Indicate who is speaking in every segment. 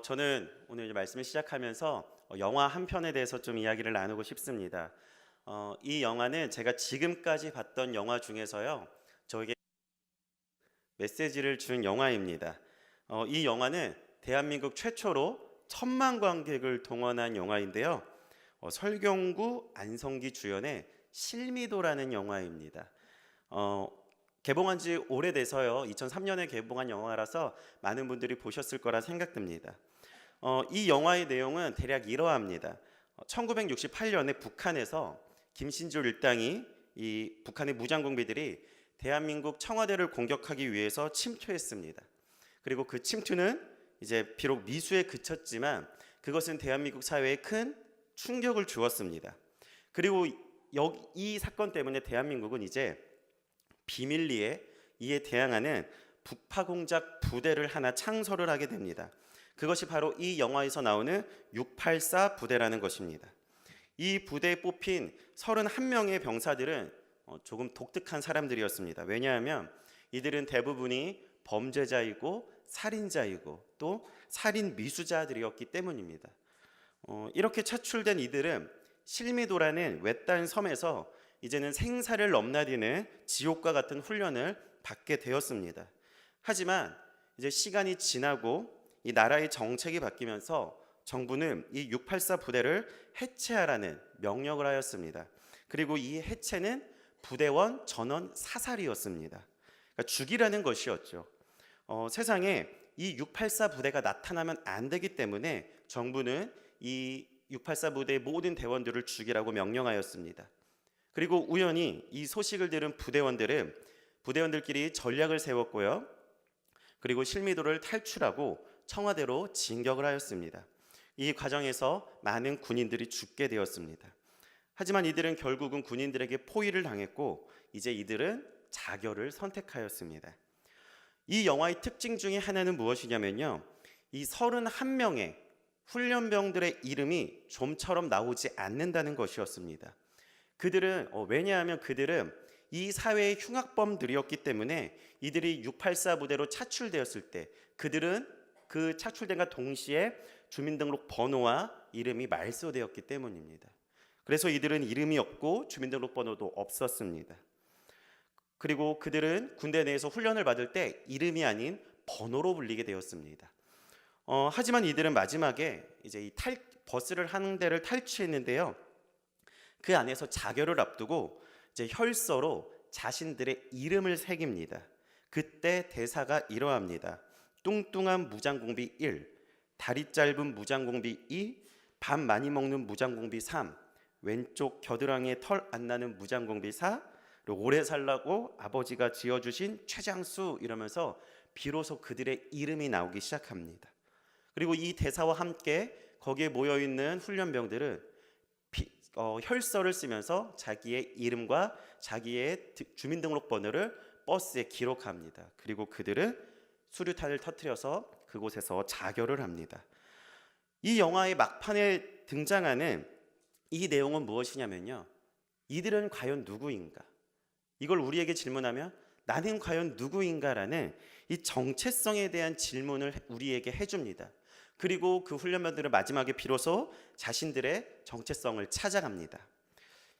Speaker 1: 저는 오늘 이제 말씀을 시작하면서 영화 한 편에 대해서 좀 이야기를 나누고 싶습니다. 이 영화는 제가 지금까지 봤던 영화 중에서요, 저에게 메시지를 준 영화입니다. 이 영화는 대한민국 최초로 1,000만 관객을 동원한 영화인데요. 설경구, 안성기 주연의 실미도라는 영화입니다. 개봉한 지 오래돼서요, 2003년에 개봉한 영화라서 많은 분들이 보셨을 거라 생각됩니다. 이 영화의 내용은 대략 이러합니다. 1968년에 북한에서 김신주 일당이 이 북한의 무장공비들이 대한민국 청와대를 공격하기 위해서 침투했습니다. 그리고 그 침투는 이제 비록 미수에 그쳤지만 그것은 대한민국 사회에 큰 충격을 주었습니다. 그리고 이 사건 때문에 대한민국은 이제 비밀리에 이에 대항하는 북파공작 부대를 하나 창설을 하게 됩니다. 그것이 바로 이 영화에서 나오는 684 부대라는 것입니다. 이 부대에 뽑힌 31명의 병사들은 조금 독특한 사람들이었습니다. 왜냐하면 이들은 대부분이 범죄자이고 살인자이고 또 살인 미수자들이었기 때문입니다. 이렇게 차출된 이들은 실미도라는 외딴 섬에서 이제는 생사를 넘나드는 지옥과 같은 훈련을 받게 되었습니다. 하지만 이제 시간이 지나고 이 나라의 정책이 바뀌면서 정부는 이 684 부대를 해체하라는 명령을 하였습니다. 그리고 이 해체는 부대원 전원 사살이었습니다. 그러니까 죽이라는 것이었죠. 세상에 이 684 부대가 나타나면 안 되기 때문에 정부는 이 684 부대의 모든 대원들을 죽이라고 명령하였습니다. 그리고 우연히 이 소식을 들은 부대원들은 부대원들끼리 전략을 세웠고요. 그리고 실미도를 탈출하고 청와대로 진격을 하였습니다. 이 과정에서 많은 군인들이 죽게 되었습니다. 하지만 이들은 결국은 군인들에게 포위를 당했고 이제 이들은 자결을 선택하였습니다. 이 영화의 특징 중에 하나는 무엇이냐면요, 이 31명의 훈련병들의 이름이 좀처럼 나오지 않는다는 것이었습니다. 그들은 왜냐하면 그들은 이 사회의 흉악범들이었기 때문에 이들이 684 부대로 차출되었을 때 그들은 그 차출된과 동시에 주민등록 번호와 이름이 말소되었기 때문입니다. 그래서 이들은 이름이 없고 주민등록 번호도 없었습니다. 그리고 그들은 군대 내에서 훈련을 받을 때 이름이 아닌 번호로 불리게 되었습니다. 하지만 이들은 마지막에 이제 이 버스를 한 대를 탈취했는데요. 그 안에서 자결을 앞두고 이제 혈서로 자신들의 이름을 새깁니다. 그때 대사가 이러합니다. 뚱뚱한 무장공비 1, 다리 짧은 무장공비 2, 밥 많이 먹는 무장공비 3, 왼쪽 겨드랑이에 털 안 나는 무장공비 4, 오래 살라고 아버지가 지어주신 최장수, 이러면서 비로소 그들의 이름이 나오기 시작합니다. 그리고 이 대사와 함께 거기에 모여있는 훈련병들은 혈서를 쓰면서 자기의 이름과 자기의 주민등록번호를 버스에 기록합니다. 그리고 그들은 수류탄을 터뜨려서 그곳에서 자결을 합니다. 이 영화의 막판에 등장하는 이 내용은 무엇이냐면요, 이들은 과연 누구인가? 이걸 우리에게 질문하면 나는 과연 누구인가라는 이 정체성에 대한 질문을 우리에게 해줍니다. 그리고 그 훈련병들은 마지막에 비로소 자신들의 정체성을 찾아갑니다.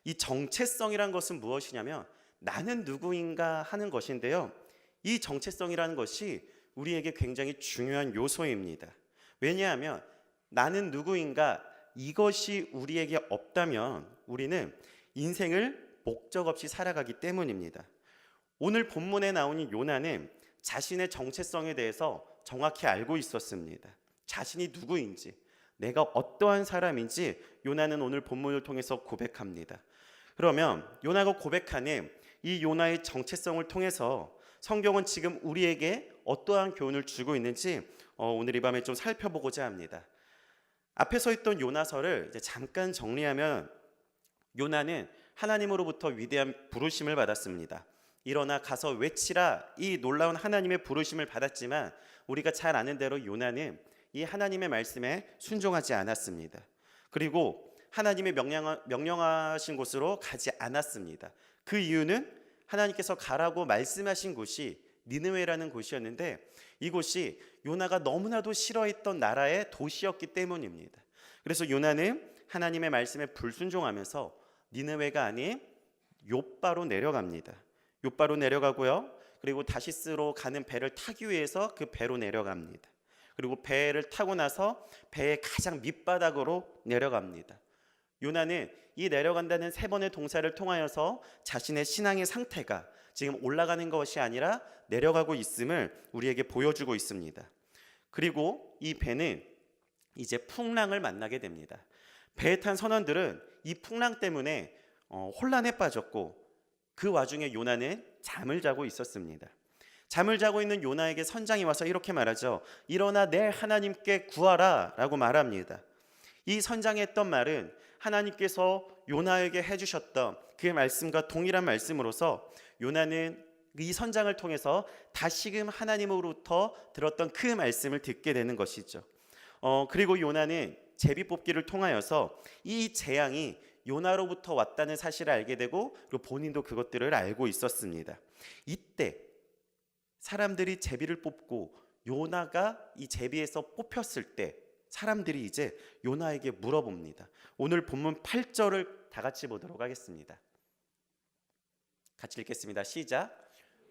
Speaker 1: 이 정체성이란 것은 무엇이냐면 나는 누구인가 하는 것인데요, 이 정체성이라는 것이 우리에게 굉장히 중요한 요소입니다. 왜냐하면 나는 누구인가, 이것이 우리에게 없다면 우리는 인생을 목적 없이 살아가기 때문입니다. 오늘 본문에 나오는 요나는 자신의 정체성에 대해서 정확히 알고 있었습니다. 자신이 누구인지, 내가 어떠한 사람인지 요나는 오늘 본문을 통해서 고백합니다. 그러면 요나가 고백하는 이 요나의 정체성을 통해서 성경은 지금 우리에게 어떠한 교훈을 주고 있는지 오늘 이 밤에 좀 살펴보고자 합니다. 앞에 서 있던 요나서를 이제 잠깐 정리하면, 요나는 하나님으로부터 위대한 부르심을 받았습니다. 일어나 가서 외치라, 이 놀라운 하나님의 부르심을 받았지만 우리가 잘 아는 대로 요나는 이 하나님의 말씀에 순종하지 않았습니다. 그리고 하나님의 명령하신 곳으로 가지 않았습니다. 그 이유는 하나님께서 가라고 말씀하신 곳이 니느웨라는 곳이었는데 이곳이 요나가 너무나도 싫어했던 나라의 도시였기 때문입니다. 그래서 요나는 하나님의 말씀에 불순종하면서 니느웨가 아닌 욥바로 내려갑니다. 욥바로 내려가고요. 그리고 다시스로 가는 배를 타기 위해서 그 배로 내려갑니다. 그리고 배를 타고 나서 배의 가장 밑바닥으로 내려갑니다. 요나는 이 내려간다는 세 번의 동사를 통하여서 자신의 신앙의 상태가 지금 올라가는 것이 아니라 내려가고 있음을 우리에게 보여주고 있습니다. 그리고 이 배는 이제 풍랑을 만나게 됩니다. 배에 탄 선원들은 이 풍랑 때문에 혼란에 빠졌고 그 와중에 요나는 잠을 자고 있었습니다. 잠을 자고 있는 요나에게 선장이 와서 이렇게 말하죠. 일어나 내 하나님께 구하라 라고 말합니다. 이 선장이 했던 말은 하나님께서 요나에게 해주셨던 그 말씀과 동일한 말씀으로서 요나는 이 선장을 통해서 다시금 하나님으로부터 들었던 그 말씀을 듣게 되는 것이죠. 그리고 요나는 제비뽑기를 통하여서 이 재앙이 요나로부터 왔다는 사실을 알게 되고 그리고 본인도 그것들을 알고 있었습니다. 이때 사람들이 제비를 뽑고 요나가 이 제비에서 뽑혔을 때 사람들이 이제 요나에게 물어봅니다. 오늘 본문 8절을 다 같이 보도록 하겠습니다. 같이 읽겠습니다. 시작.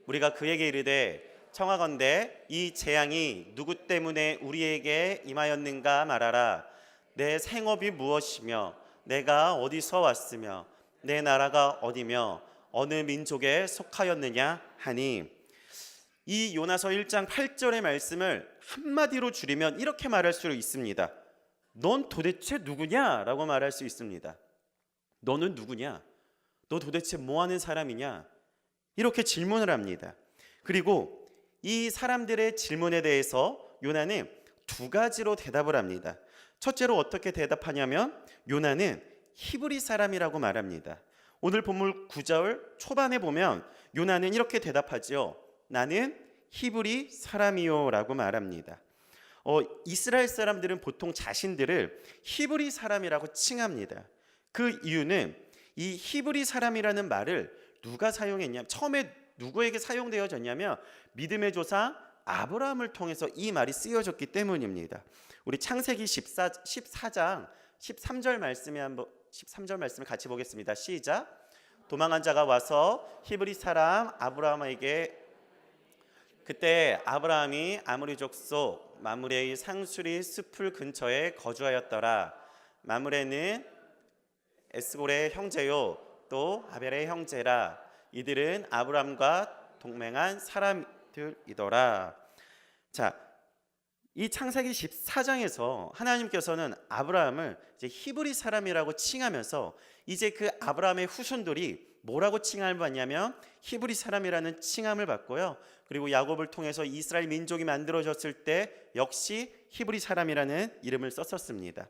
Speaker 1: 우리가 그에게 이르되 청하건대 이 재앙이 누구 때문에 우리에게 임하였는가 말하라. 내 생업이 무엇이며 내가 어디서 왔으며 내 나라가 어디며 어느 민족에 속하였느냐 하니, 이 요나서 1장 8절의 말씀을 한마디로 줄이면 이렇게 말할 수 있습니다. 넌 도대체 누구냐? 라고 말할 수 있습니다. 너는 누구냐? 너 도대체 뭐하는 사람이냐? 이렇게 질문을 합니다. 그리고 이 사람들의 질문에 대해서 요나는 두 가지로 대답을 합니다. 첫째로 어떻게 대답하냐면 요나는 히브리 사람이라고 말합니다. 오늘 본문 9절 초반에 보면 요나는 이렇게 대답하죠. 나는 히브리 사람이요 라고 말합니다. 이스라엘 사람들은 보통 자신들을 히브리 사람이라고 칭합니다. 그 이유는 이 히브리 사람이라는 말을 누가 사용했냐, 처음에 누구에게 사용되어졌냐면 믿음의 조상 아브라함을 통해서 이 말이 쓰여졌기 때문입니다. 우리 창세기 14장 13절 말씀을 같이 보겠습니다. 시작. 도망한 자가 와서 히브리 사람 아브라함에게, 그때 아브라함이 아모리 족속 마므레의 상수리 숲을 근처에 거주하였더라. 마므레는 에스골의 형제요 또 아벨의 형제라. 이들은 아브라함과 동맹한 사람들이더라. 자, 이 창세기 14장에서 하나님께서는 아브라함을 이제 히브리 사람이라고 칭하면서 이제 그 아브라함의 후손들이 뭐라고 칭함을 받냐면 히브리 사람이라는 칭함을 받고요. 그리고 야곱을 통해서 이스라엘 민족이 만들어졌을 때 역시 히브리 사람이라는 이름을 썼었습니다.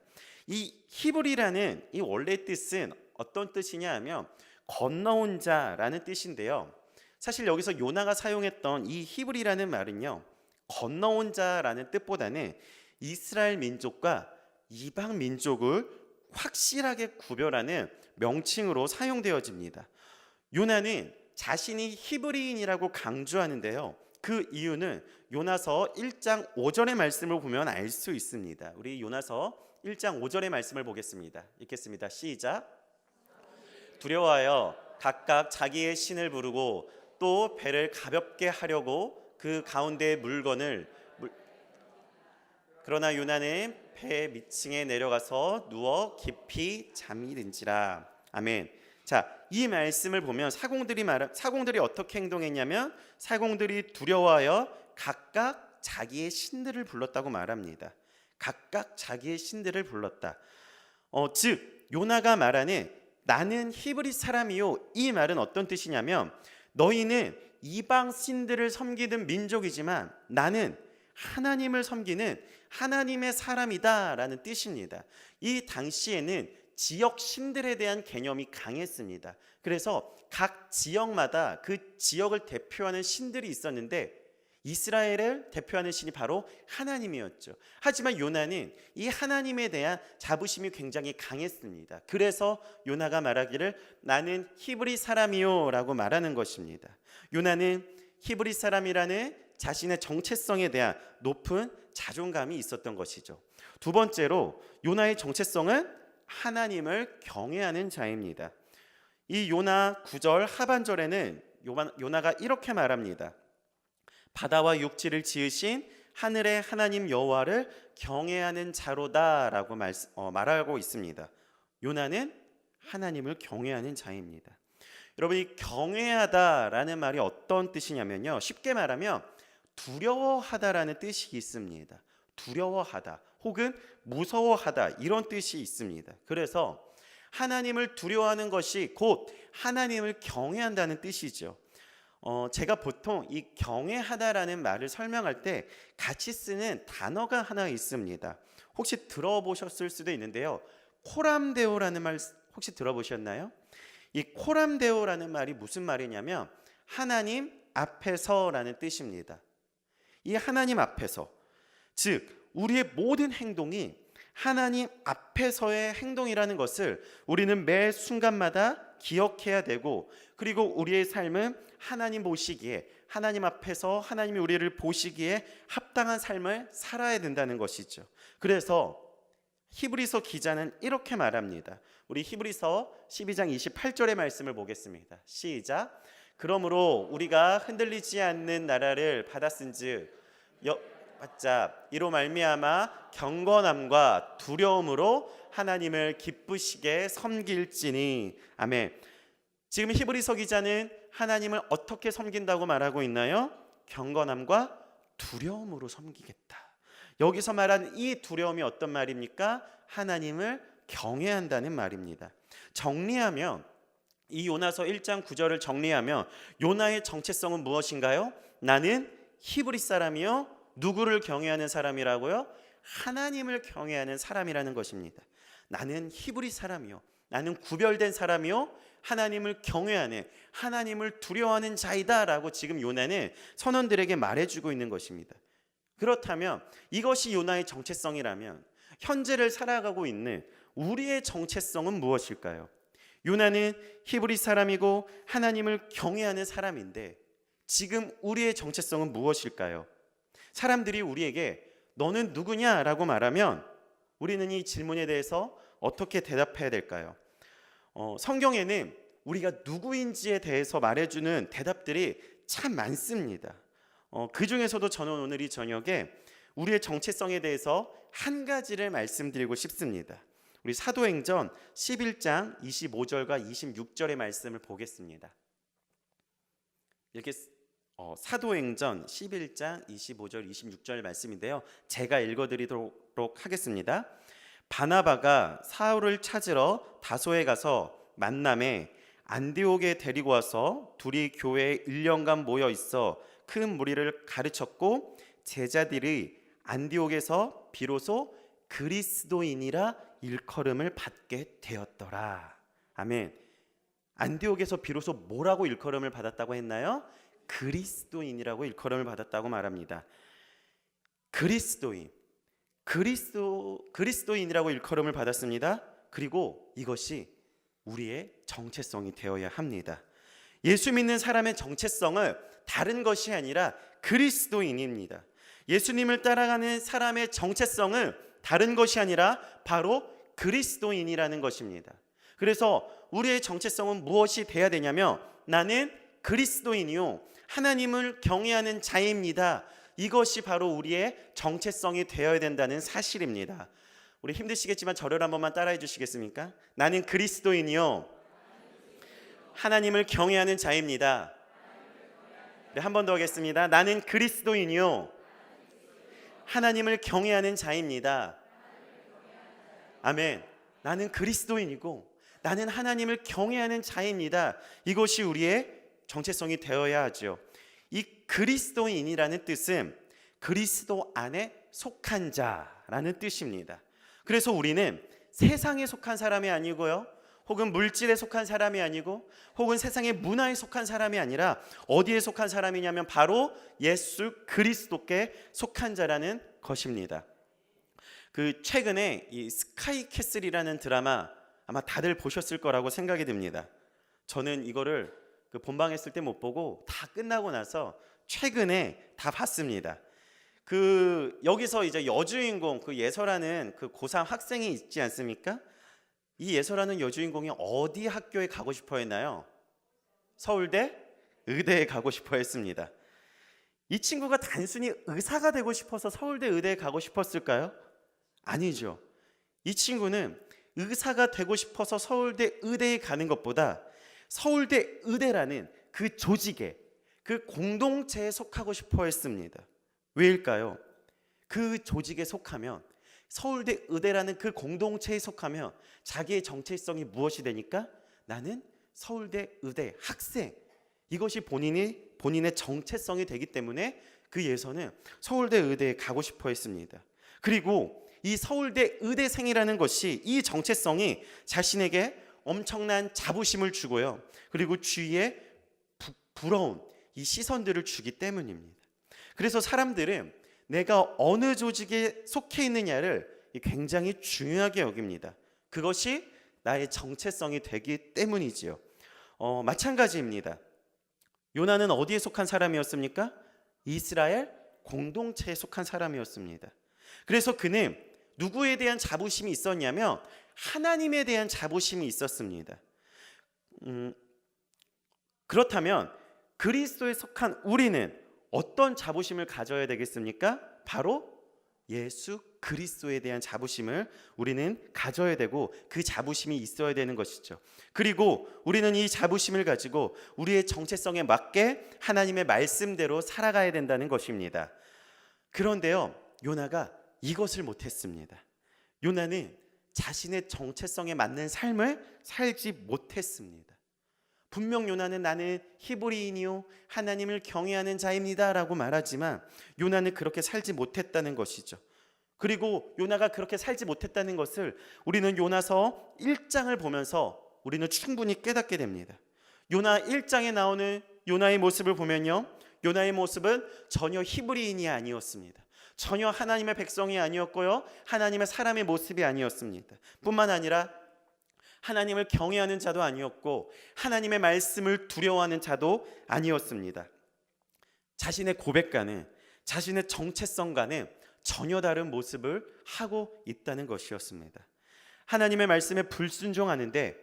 Speaker 1: 이 히브리라는 이 원래 뜻은 어떤 뜻이냐 하면 건너온 자라는 뜻인데요. 사실 여기서 요나가 사용했던 이 히브리라는 말은요, 건너온 자라는 뜻보다는 이스라엘 민족과 이방 민족을 확실하게 구별하는 명칭으로 사용되어집니다. 요나는 자신이 히브리인이라고 강조하는데요. 그 이유는 요나서 1장 5절의 말씀을 보면 알 수 있습니다. 우리 요나서 1장 5절의 말씀을 보겠습니다. 읽겠습니다. 시작. 두려워하여 각각 자기의 신을 부르고 또 배를 가볍게 하려고 그 가운데의 물건을 그러나 요나는 배 밑층에 내려가서 누워 깊이 잠이 든지라. 아멘. 자, 이 말씀을 보면 사공들이 어떻게 행동했냐면 사공들이 두려워하여 각각 자기의 신들을 불렀다고 말합니다. 각각 자기의 신들을 불렀다. 즉 요나가 말하는 나는 히브리 사람이요, 이 말은 어떤 뜻이냐면 너희는 이방 신들을 섬기는 민족이지만 나는 하나님을 섬기는 하나님의 사람이다라는 뜻입니다. 이 당시에는 지역 신들에 대한 개념이 강했습니다. 그래서 각 지역마다 그 지역을 대표하는 신들이 있었는데 이스라엘을 대표하는 신이 바로 하나님이었죠. 하지만 요나는 이 하나님에 대한 자부심이 굉장히 강했습니다. 그래서 요나가 말하기를 나는 히브리 사람이요 라고 말하는 것입니다. 요나는 히브리 사람이라는 자신의 정체성에 대한 높은 자존감이 있었던 것이죠. 두 번째로 요나의 정체성은 하나님을 경외하는 자입니다. 이 요나 9절 하반절에는 요나가 이렇게 말합니다. 바다와 육지를 지으신 하늘의 하나님 여호와를 경외하는 자로다라고 말하고 있습니다. 요나는 하나님을 경외하는 자입니다. 여러분, 이 경외하다라는 말이 어떤 뜻이냐면요, 쉽게 말하면 두려워하다라는 뜻이 있습니다. 두려워하다 혹은 무서워하다, 이런 뜻이 있습니다. 그래서 하나님을 두려워하는 것이 곧 하나님을 경외한다는 뜻이죠. 제가 보통 이 경외하다라는 말을 설명할 때 같이 쓰는 단어가 하나 있습니다. 혹시 들어보셨을 수도 있는데요, 코람데오라는 말 혹시 들어보셨나요? 이 코람데오라는 말이 무슨 말이냐면 하나님 앞에서라는 뜻입니다. 이 하나님 앞에서, 즉 우리의 모든 행동이 하나님 앞에서의 행동이라는 것을 우리는 매 순간마다 기억해야 되고, 그리고 우리의 삶은 하나님 보시기에, 하나님 앞에서 하나님이 우리를 보시기에 합당한 삶을 살아야 된다는 것이죠. 그래서 히브리서 기자는 이렇게 말합니다. 우리 히브리서 12장 28절의 말씀을 보겠습니다. 시작. 그러므로 우리가 흔들리지 않는 나라를 받았은즉 받자 이로 말미암아 경건함과 두려움으로 하나님을 기쁘시게 섬길지니. 아멘. 지금 히브리서 기자는 하나님을 어떻게 섬긴다고 말하고 있나요? 경건함과 두려움으로 섬기겠다. 여기서 말하는 이 두려움이 어떤 말입니까? 하나님을 경외한다는 말입니다. 정리하면, 이 요나서 1장 9절을 정리하면 요나의 정체성은 무엇인가요? 나는 히브리 사람이요, 누구를 경외하는 사람이라고요? 하나님을 경외하는 사람이라는 것입니다. 나는 히브리 사람이요, 나는 구별된 사람이요, 하나님을 경외하는, 하나님을 두려워하는 자이다라고 지금 요나는 선원들에게 말해주고 있는 것입니다. 그렇다면 이것이 요나의 정체성이라면 현재를 살아가고 있는 우리의 정체성은 무엇일까요? 요나는 히브리 사람이고 하나님을 경외하는 사람인데 지금 우리의 정체성은 무엇일까요? 사람들이 우리에게 너는 누구냐라고 말하면 우리는 이 질문에 대해서 어떻게 대답해야 될까요? 성경에는 우리가 누구인지에 대해서 말해주는 대답들이 참 많습니다. 그 중에서도 저는 오늘 이 저녁에 우리의 정체성에 대해서 한 가지를 말씀드리고 싶습니다. 우리 사도행전 11장 25절과 26절의 말씀을 보겠습니다. 이렇게 사도행전 11장 25절 26절 말씀인데요, 제가 읽어드리도록 하겠습니다. 바나바가 사울을 찾으러 다소에 가서 만남에 안디옥에 데리고 와서 둘이 교회에 1년간 모여 있어 큰 무리를 가르쳤고 제자들이 안디옥에서 비로소 그리스도인이라 일컬음을 받게 되었더라. 아멘. 안디옥에서 비로소 뭐라고 일컬음을 받았다고 했나요? 그리스도인이라고 일컬음을 받았다고 말합니다. 그리스도인이라고 일컬음을 받았습니다. 그리고 이것이 우리의 정체성이 되어야 합니다. 예수 믿는 사람의 정체성은 다른 것이 아니라 그리스도인입니다. 예수님을 따라가는 사람의 정체성은 다른 것이 아니라 바로 그리스도인이라는 것입니다. 그래서 우리의 정체성은 무엇이 돼야 되냐면 나는 그리스도인이요, 하나님을 경외하는 자입니다. 이것이 바로 우리의 정체성이 되어야 된다는 사실입니다. 우리 힘드시겠지만 저를 한 번만 따라해 주시겠습니까? 나는 그리스도인이요, 하나님을 경외하는 자입니다. 네, 한 번 더 하겠습니다. 나는 그리스도인이요, 하나님을 경외하는 자입니다. 아멘. 나는 그리스도인이고 나는 하나님을 경외하는 자입니다. 이것이 우리의 정체성이 되어야 하죠. 이 그리스도인이라는 뜻은 그리스도 안에 속한 자라는 뜻입니다. 그래서 우리는 세상에 속한 사람이 아니고요, 혹은 물질에 속한 사람이 아니고, 혹은 세상의 문화에 속한 사람이 아니라 어디에 속한 사람이냐면 바로 예수 그리스도께 속한 자라는 것입니다. 그 최근에 이 스카이캐슬이라는 드라마 아마 다들 보셨을 거라고 생각이 듭니다. 저는 이거를 그 본방했을 때 못 보고 다 끝나고 나서 최근에 다 봤습니다. 여기서 이제 여주인공 예서라는 고3 학생이 있지 않습니까? 이 예서라는 여주인공이 어디 학교에 가고 싶어 했나요? 서울대 의대에 가고 싶어 했습니다. 이 친구가 단순히 의사가 되고 싶어서 서울대 의대에 가고 싶었을까요? 아니죠. 이 친구는 의사가 되고 싶어서 서울대 의대에 가는 것보다 서울대 의대라는 그 조직에, 그 공동체에 속하고 싶어 했습니다. 왜일까요? 그 조직에 속하면, 서울대 의대라는 그 공동체에 속하면 자기의 정체성이 무엇이 되니까? 나는 서울대 의대 학생, 이것이 본인의 정체성이 되기 때문에 그 예서는 서울대 의대에 가고 싶어 했습니다. 그리고 이 서울대 의대생이라는 것이, 이 정체성이 자신에게 엄청난 자부심을 주고요, 그리고 주위에 부러운 이 시선들을 주기 때문입니다. 그래서 사람들은 내가 어느 조직에 속해 있느냐를 굉장히 중요하게 여깁니다. 그것이 나의 정체성이 되기 때문이지요. 마찬가지입니다. 요나는 어디에 속한 사람이었습니까? 이스라엘 공동체에 속한 사람이었습니다. 그래서 그는 누구에 대한 자부심이 있었냐면 하나님에 대한 자부심이 있었습니다. 그렇다면 그리스도에 속한 우리는 어떤 자부심을 가져야 되겠습니까? 바로 예수 그리스도에 대한 자부심을 우리는 가져야 되고, 그 자부심이 있어야 되는 것이죠. 그리고 우리는 이 자부심을 가지고 우리의 정체성에 맞게 하나님의 말씀대로 살아가야 된다는 것입니다. 그런데요, 요나가 이것을 못했습니다. 요나는 자신의 정체성에 맞는 삶을 살지 못했습니다. 분명 요나는 나는 히브리인이요 하나님을 경외하는 자입니다 라고 말하지만 요나는 그렇게 살지 못했다는 것이죠. 그리고 요나가 그렇게 살지 못했다는 것을 우리는 요나서 1장을 보면서 우리는 충분히 깨닫게 됩니다. 요나 1장에 나오는 요나의 모습을 보면요, 요나의 모습은 전혀 히브리인이 아니었습니다. 전혀 하나님의 백성이 아니었고요, 하나님의 사람의 모습이 아니었습니다. 뿐만 아니라 하나님을 경외하는 자도 아니었고 하나님의 말씀을 두려워하는 자도 아니었습니다. 자신의 고백과는, 자신의 정체성과는 전혀 다른 모습을 하고 있다는 것이었습니다. 하나님의 말씀에 불순종하는데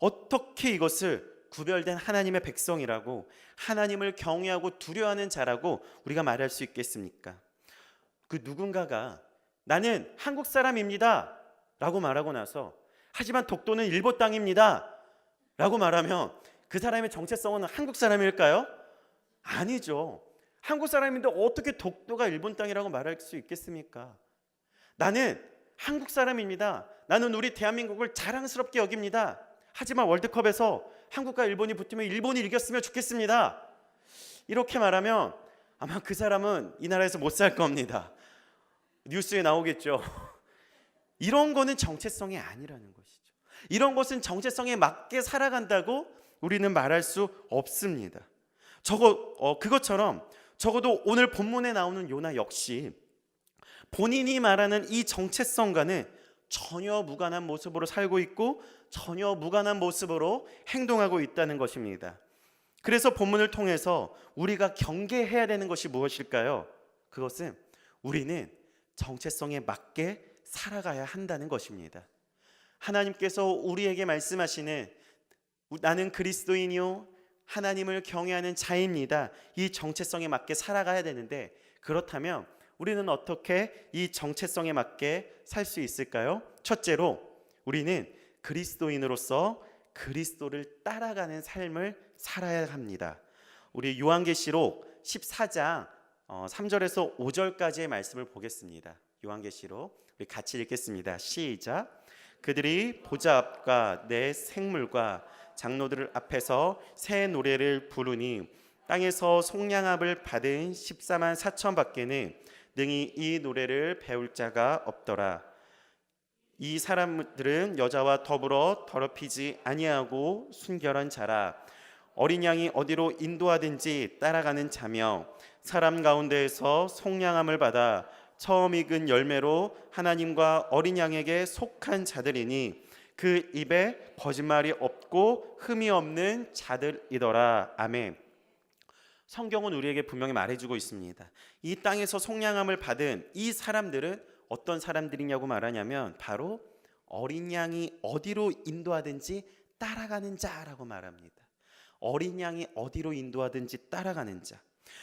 Speaker 1: 어떻게 이것을 구별된 하나님의 백성이라고, 하나님을 경외하고 두려워하는 자라고 우리가 말할 수 있겠습니까? 그 누군가가 나는 한국 사람입니다 라고 말하고 나서 하지만 독도는 일본 땅입니다 라고 말하면 그 사람의 정체성은 한국 사람일까요? 아니죠. 한국 사람인데 어떻게 독도가 일본 땅이라고 말할 수 있겠습니까? 나는 한국 사람입니다. 나는 우리 대한민국을 자랑스럽게 여깁니다. 하지만 월드컵에서 한국과 일본이 붙으면 일본이 이겼으면 좋겠습니다. 이렇게 말하면 아마 그 사람은 이 나라에서 못 살 겁니다. 뉴스에 나오겠죠. 이런 거는 정체성이 아니라는 것이죠. 이런 것은 정체성에 맞게 살아간다고 우리는 말할 수 없습니다. 그것처럼 적어도 오늘 본문에 나오는 요나 역시 본인이 말하는 이 정체성과는 전혀 무관한 모습으로 살고 있고 전혀 무관한 모습으로 행동하고 있다는 것입니다. 그래서 본문을 통해서 우리가 경계해야 되는 것이 무엇일까요? 그것은 우리는 정체성에 맞게 살아가야 한다는 것입니다. 하나님께서 우리에게 말씀하시는 나는 그리스도인이요 하나님을 경외하는 자입니다, 이 정체성에 맞게 살아가야 되는데, 그렇다면 우리는 어떻게 이 정체성에 맞게 살 수 있을까요? 첫째로 우리는 그리스도인으로서 그리스도를 따라가는 삶을 살아야 합니다. 우리 요한계시록 14장 3절에서 5절까지의 말씀을 보겠습니다. 요한계시록 우리 같이 읽겠습니다. 시작. 그들이 보좌 앞과 내 생물과 장로들 앞에서 새 노래를 부르니 땅에서 속량함을 받은 14만 4천 밖에는 능히 이 노래를 배울 자가 없더라. 이 사람들은 여자와 더불어 더럽히지 아니하고 순결한 자라. 어린 양이 어디로 인도하든지 따라가는 자며 사람 가운데에서 속량함을 받아 처음 익은 열매로 하나님과 어린 양에게 속한 자들이니 그 입에 거짓말이 없고 흠이 없는 자들이더라. 아멘. 성경은 우리에게 분명히 말해주고 있습니다. 이 땅에서 속량함을 받은 이 사람들은 어떤 사람들이냐고 말하냐면 바로 어린 양이 어디로 인도하든지 따라가는 자라고 말합니다. 어린 양이 어디로 인도하든지 따라가는 자.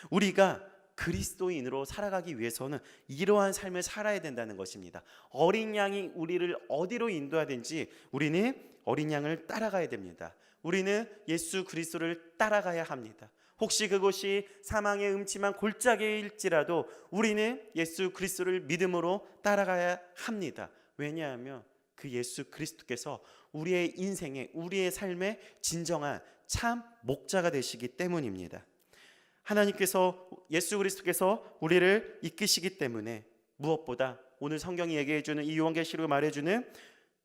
Speaker 1: 우리가 그리스도인으로 살아가기 위해서는 이러한 삶을 살아야 된다는 것입니다. 어린 양이 우리를 어디로 인도하든지 우리는 어린 양을 따라가야 됩니다. 우리는 예수 그리스도를 따라가야 합니다. 혹시 그곳이 사망의 음침한 골짜기일지라도 우리는 예수 그리스도를 믿음으로 따라가야 합니다. 왜냐하면 그 예수 그리스도께서 우리의 인생에, 우리의 삶의 진정한 참 목자가 되시기 때문입니다. 하나님께서, 예수 그리스도께서 우리를 이끄시기 때문에 무엇보다 오늘 성경이 얘기해주는, 이 요한계시록을 말해주는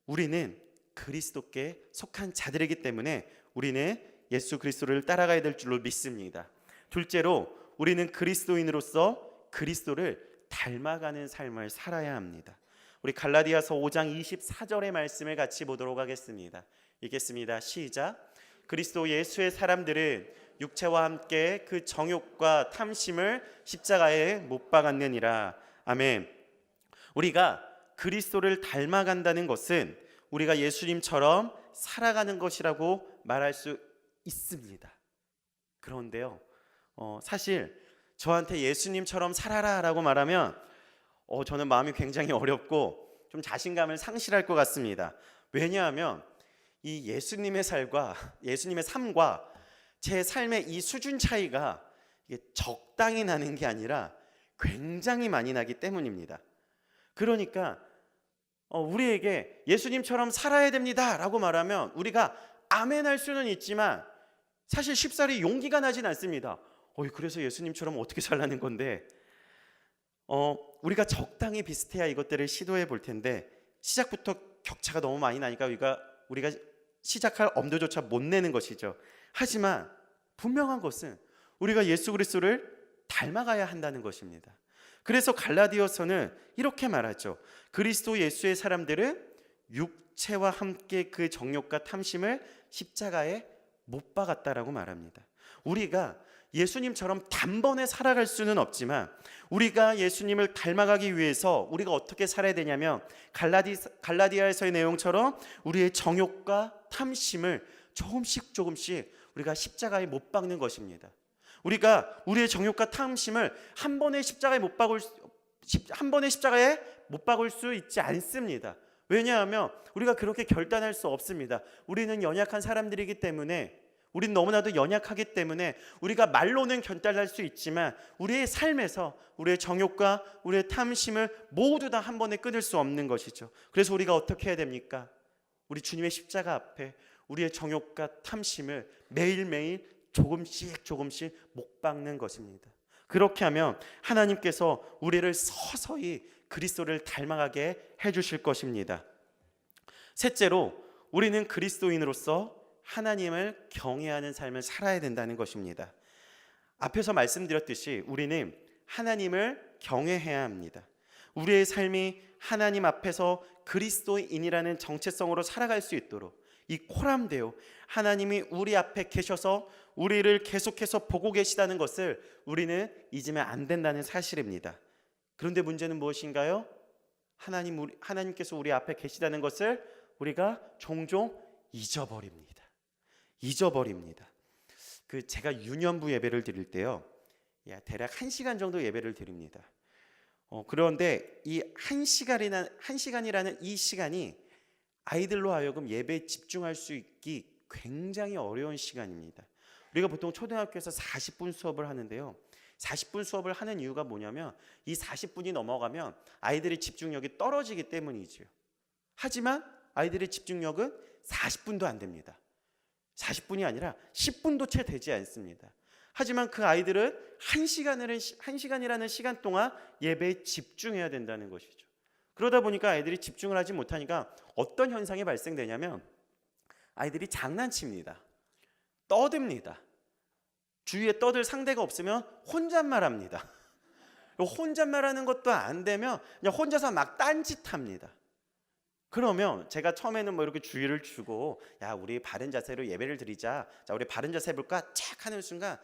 Speaker 1: 우리는 그리스도께 속한 자들이기 때문에 우리는 예수 그리스도를 따라가야 될 줄로 믿습니다. 둘째로 우리는 그리스도인으로서 그리스도를 닮아가는 삶을 살아야 합니다. 우리 갈라디아서 5장 24절의 말씀을 같이 보도록 하겠습니다. 읽겠습니다. 시작. 그리스도 예수의 사람들은 육체와 함께 그 정욕과 탐심을 십자가에 못 박았느니라. 아멘. 우리가 그리스도를 닮아간다는 것은 우리가 예수님처럼 살아가는 것이라고 말할 수 있습니다. 그런데요, 사실 저한테 예수님처럼 살아라 라고 말하면 저는 마음이 굉장히 어렵고 좀 자신감을 상실할 것 같습니다. 왜냐하면 이 예수님의 삶과 제 삶의 이 수준 차이가 이게 적당히 나는 게 아니라 굉장히 많이 나기 때문입니다. 그러니까 우리에게 예수님처럼 살아야 됩니다 라고 말하면 우리가 아멘할 수는 있지만 사실 쉽사리 용기가 나진 않습니다. 그래서 예수님처럼 어떻게 살라는 건데, 우리가 적당히 비슷해야 이것들을 시도해 볼 텐데 시작부터 격차가 너무 많이 나니까 우리가 시작할 엄두조차 못 내는 것이죠. 하지만 분명한 것은 우리가 예수 그리스도를 닮아가야 한다는 것입니다. 그래서 갈라디아서는 이렇게 말하죠. 그리스도 예수의 사람들은 육체와 함께 그 정욕과 탐심을 십자가에 못 박았다라고 말합니다. 우리가 예수님처럼 단번에 살아갈 수는 없지만 우리가 예수님을 닮아가기 위해서 우리가 어떻게 살아야 되냐면 갈라디아에서의 내용처럼 우리의 정욕과 탐심을 조금씩 우리가 십자가에 못 박는 것입니다. 우리가 우리의 정욕과 탐심을 한 번에 십자가에 못 박을 수 있지 않습니다. 왜냐하면 우리가 그렇게 결단할 수 없습니다. 우리는 연약한 사람들이기 때문에, 우리는 너무나도 연약하기 때문에 우리가 말로는 결단할 수 있지만 우리의 삶에서 우리의 정욕과 우리의 탐심을 모두 다 한 번에 끊을 수 없는 것이죠. 그래서 우리가 어떻게 해야 됩니까? 우리 주님의 십자가 앞에 우리의 정욕과 탐심을 매일매일 조금씩 못 박는 것입니다. 그렇게 하면 하나님께서 우리를 서서히 그리스도를 닮아가게 해주실 것입니다. 셋째로 우리는 그리스도인으로서 하나님을 경외하는 삶을 살아야 된다는 것입니다. 앞에서 말씀드렸듯이 우리는 하나님을 경외해야 합니다. 우리의 삶이 하나님 앞에서 그리스도인이라는 정체성으로 살아갈 수 있도록 이 코람데오, 하나님이 우리 앞에 계셔서 우리를 계속해서 보고 계시다는 것을 우리는 잊으면 안 된다는 사실입니다. 그런데 문제는 무엇인가요? 하나님께서 우리 앞에 계시다는 것을 우리가 종종 잊어버립니다. 제가 유년부 예배를 드릴 때요, 대략 1시간 정도 예배를 드립니다. 그런데 이 1시간이라는 이 시간이 아이들로 하여금 예배에 집중할 수 있기 굉장히 어려운 시간입니다. 우리가 보통 초등학교에서 40분 수업을 하는데요, 40분 수업을 하는 이유가 뭐냐면 이 40분이 넘어가면 아이들의 집중력이 떨어지기 때문이죠. 하지만 아이들의 집중력은 40분도 안 됩니다. 40분이 아니라 10분도 채 되지 않습니다. 하지만 그 아이들은 1시간이라는 시간 동안 예배에 집중해야 된다는 것이죠. 그러다 보니까 아이들이 집중을 하지 못하니까 어떤 현상이 발생되냐면 아이들이 장난칩니다. 떠듭니다. 주위에 떠들 상대가 없으면 혼잣말합니다. 혼잣말하는 것도 안 되면 그냥 혼자서 막 딴짓합니다. 그러면 제가 처음에는 이렇게 주의를 주고, 야, 우리 바른 자세로 예배를 드리자, 자, 우리 바른 자세 해볼까? 착 하는 순간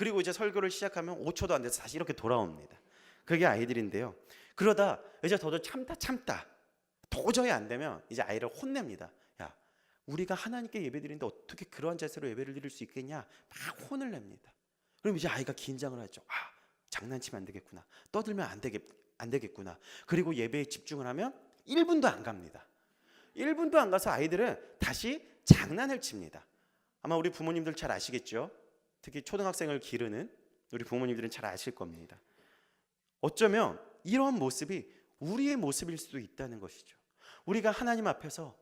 Speaker 1: 그리고 이제 설교를 시작하면 5초도 안 돼서 다시 이렇게 돌아옵니다. 그게 아이들인데요. 그러다 이제 더더 참다 도저히 안 되면 이제 아이를 혼냅니다. 야, 우리가 하나님께 예배드리는데 어떻게 그러한 자세로 예배를 드릴 수 있겠냐? 막 혼을 냅니다. 그럼 이제 아이가 긴장을 하죠. 장난치면 안 되겠구나. 떠들면 안 되겠구나. 그리고 예배에 집중을 하면 1분도 안 갑니다. 1분도 안 가서 아이들은 다시 장난을 칩니다. 아마 우리 부모님들 잘 아시겠죠? 특히 초등학생을 기르는 우리 부모님들은 잘 아실 겁니다. 어쩌면 이런 모습이 우리의 모습일 수도 있다는 것이죠. 우리가 하나님 앞에서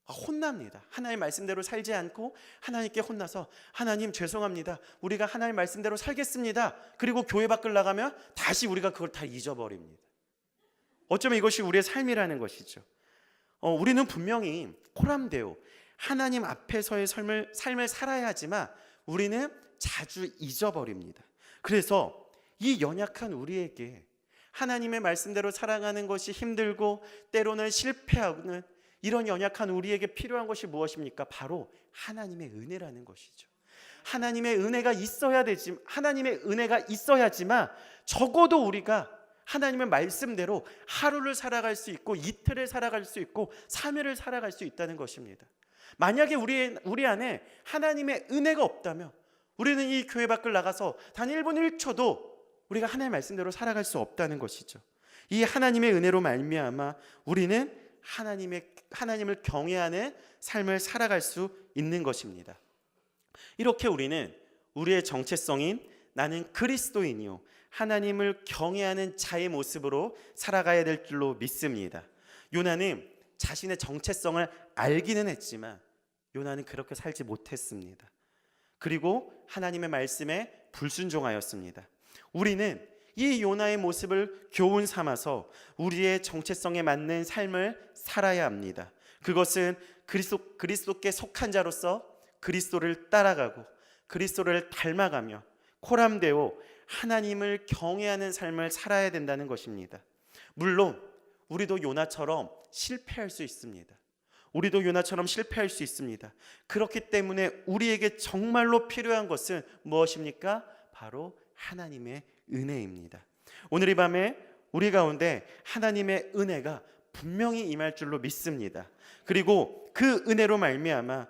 Speaker 1: 혼납니다. 하나님 말씀대로 살지 않고 하나님께 혼나서 하나님 죄송합니다. 우리가 하나님 말씀대로 살겠습니다. 그리고 교회 밖을 나가면 다시 우리가 그걸 다 잊어버립니다. 어쩌면 이것이 우리의 삶이라는 것이죠. 우리는 분명히 코람데오 하나님 앞에서의 삶을 살아야 하지만 우리는 자주 잊어버립니다. 그래서 이 연약한 우리에게 하나님의 말씀대로 살아가는 것이 힘들고 때로는 실패하는 이런 연약한 우리에게 필요한 것이 무엇입니까? 바로 하나님의 은혜라는 것이죠. 하나님의 은혜가 있어야지만 적어도 우리가 하나님의 말씀대로 하루를 살아갈 수 있고 이틀을 살아갈 수 있고 3일을 살아갈 수 있다는 것입니다. 만약에 우리 안에 하나님의 은혜가 없다면 우리는 이 교회 밖을 나가서 단 1분 1초도 우리가 하나님의 말씀대로 살아갈 수 없다는 것이죠. 이 하나님의 은혜로 말미암아 우리는 하나님을 경외하는 삶을 살아갈 수 있는 것입니다. 이렇게 우리는 우리의 정체성인 나는 그리스도인이요 하나님을 경외하는 자의 모습으로 살아가야 될 줄로 믿습니다. 요나는 자신의 정체성을 알기는 했지만 요나는 그렇게 살지 못했습니다. 그리고 하나님의 말씀에 불순종하였습니다. 우리는 이 요나의 모습을 교훈 삼아서 우리의 정체성에 맞는 삶을 살아야 합니다. 그것은 그리스도께 속한 자로서 그리스도를 따라가고 그리스도를 닮아가며 코람데오 하나님을 경외하는 삶을 살아야 된다는 것입니다. 물론 우리도 요나처럼 실패할 수 있습니다. 그렇기 때문에 우리에게 정말로 필요한 것은 무엇입니까? 바로 하나님의 은혜입니다. 오늘 이 밤에 우리 가운데 하나님의 은혜가 분명히 임할 줄로 믿습니다. 그리고 그 은혜로 말미암아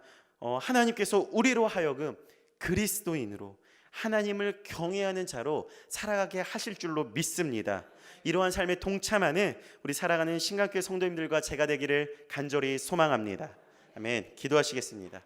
Speaker 1: 하나님께서 우리로 하여금 그리스도인으로 하나님을 경외하는 자로 살아가게 하실 줄로 믿습니다. 이러한 삶에 동참하는 우리 사랑하는 신강교회 성도님들과 제가 되기를 간절히 소망합니다. 아멘. 기도하시겠습니다.